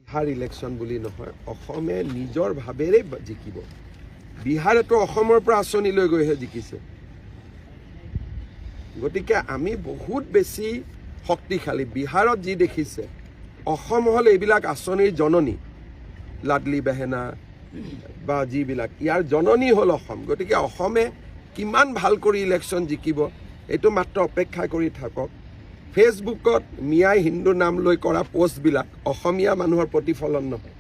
Bihar election বুলি নহয়, অসমে নিজৰ ভাৱেৰে জিকিব। বিহাৰেতো অসমৰ পৰা আঁচনি লৈ গৈহে জিকিছে। গতিকে আমি বহুত বেছি শক্তিশালী। বিহাৰত যি দেখিছে, অসম হ'ল এইবিলাক আঁচনিৰ জননী, লাডলি বেহেনা বা যিবিলাক, ইয়াৰ জননী হ'ল অসম। গতিকে অসমে কিমান ভাল কৰি ইলেকশ্যন জিকিব এইটো মাত্ৰ অপেক্ষা কৰি থাকক। ফেচবুকত মিয়াই হিন্দু নাম লৈ কৰা পোষ্টবিলাক অসমীয়া মানুহৰ প্ৰতিফলন নহয়।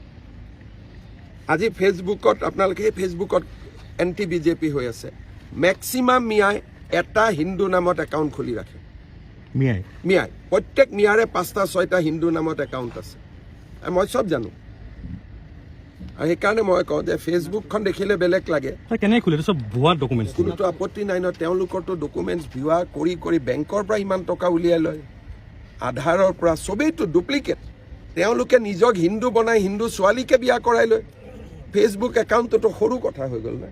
আজি ফেচবুকত আপোনালোকে সেই ফেচবুকত এণ্টি বিজেপি হৈ আছে। মেক্সিমাম মিয়াই এটা হিন্দু নামত একাউণ্ট খুলি ৰাখে। মিয়াই প্ৰত্যেক মিয়াৰে 5টা-6টা হিন্দু নামত একাউণ্ট আছে। মই চব জানো। আৰু সেইকাৰণে মই কওঁ যে ফেচবুকখন দেখিলে বেলেগ লাগে। কোনোতো আপত্তি নাই ন। তেওঁলোকৰতো ডকুমেণ্টছ ভিৱা কৰি কৰি বেংকৰ পৰা ইমান টকা উলিয়াই লয়, আধাৰৰ পৰা, চবেইতো ডুপ্লিকেট। তেওঁলোকে নিজক হিন্দু বনাই হিন্দু ছোৱালীকে বিয়া কৰাই লয়। ফেচবুক একাউণ্টটোতো সৰু কথা হৈ গ'ল না।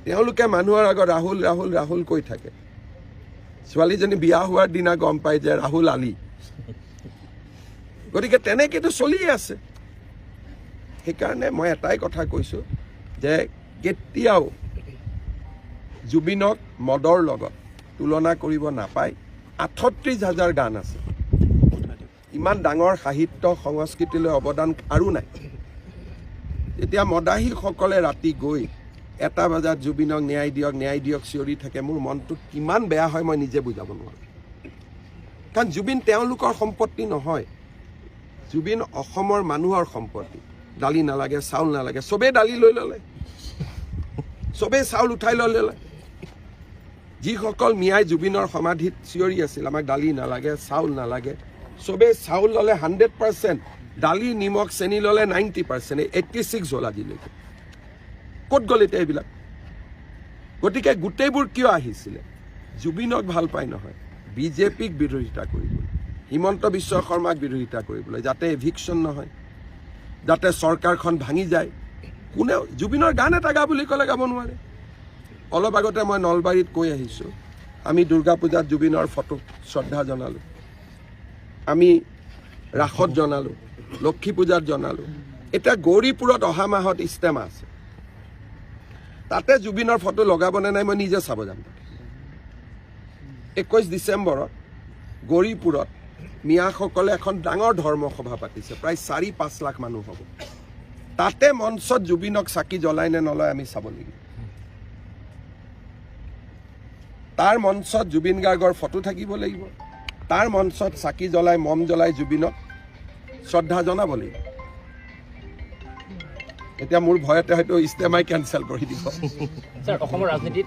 তেওঁলোকে মানুহৰ আগত ৰাহুল ৰাহুল ৰাহুল কৈ থাকে। ছোৱালীজনী বিয়া হোৱাৰ দিনা গম পায় যে ৰাহুল আলী। গতিকে তেনেকেতো চলিয়ে আছে। সেইকাৰণে মই এটাই কথা কৈছোঁ যে কেতিয়াও জুবিনক মদৰ লগত তুলনা কৰিব নাপায়। 38,000 গান আছে। ইমান ডাঙৰ সাহিত্য সংস্কৃতিলৈ অৱদান আৰু নাই। এতিয়া মদাহীসকলে ৰাতি গৈ 1টা বজাত জুবিনক ন্যায় দিয়ক ন্যায় দিয়ক চিঞৰি থাকে, মোৰ মনটো কিমান বেয়া হয় মই নিজে বুজাব নোৱাৰোঁ। কাৰণ জুবিন তেওঁলোকৰ সম্পত্তি নহয়, জুবিন অসমৰ মানুহৰ সম্পত্তি। দালি নালাগে, চাউল নালাগে, চবেই দালি লৈ ল'লে, চবেই চাউল উঠাই ল'লে। যিসকল মিয়াই জুবিনৰ সমাধিত চিঞৰি আছিল আমাক দালি নালাগে, চাউল নালাগে, চবেই চাউল ল'লে 100%, দালি নিমখ চেনি ল'লে 90%, 86 হ'ল আজিলৈকে। ক'ত গ'ল এতিয়া এইবিলাক? গতিকে গোটেইবোৰ কিয় আহিছিলে? জুবিনক ভাল পাই নহয়, বিজেপিক বিৰোধিতা কৰিবলৈ, হিমন্ত বিশ্ব শৰ্মাক বিৰোধিতা কৰিবলৈ, যাতে এভিকশ্যন নহয়, যাতে চৰকাৰখন ভাঙি যায়। কোনেও জুবিনৰ গান এটা গা বুলি ক'লে গাব নোৱাৰে। অলপ আগতে মই নলবাৰীত কৈ আহিছোঁ, আমি দুৰ্গা পূজাত জুবিনৰ ফটোক শ্ৰদ্ধা জনালোঁ, আমি ৰাসত জনালোঁ, লক্ষী পূজাত জনালোঁ। এতিয়া গৌৰীপুৰত অহা মাহত ইষ্টেমা আছে, তাতে জুবিনৰ ফটো লগাবনে নাই মই নিজে চাব যাম। 21 ডিচেম্বৰত গৌৰীপুৰত মিয়াসকলে এখন ডাঙৰ ধৰ্মসভা পাতিছে, প্ৰায় 4-5 লাখ মানুহ হ'ব। তাতে মঞ্চত জুবিনক চাকি জ্বলাই নে নলয় আমি চাব লাগিব। তাৰ মঞ্চত জুবিন গাৰ্গৰ ফটো থাকিব লাগিব, তাৰ মঞ্চত চাকি জ্বলাই মম জ্বলাই জুবিনক শ্ৰদ্ধা জনাব লাগিব। এতিয়া মোৰ ভয়তে হয়তো ইষ্টেমাই কেঞ্চেল কৰি দিব। অসমৰ ৰাজনীতিত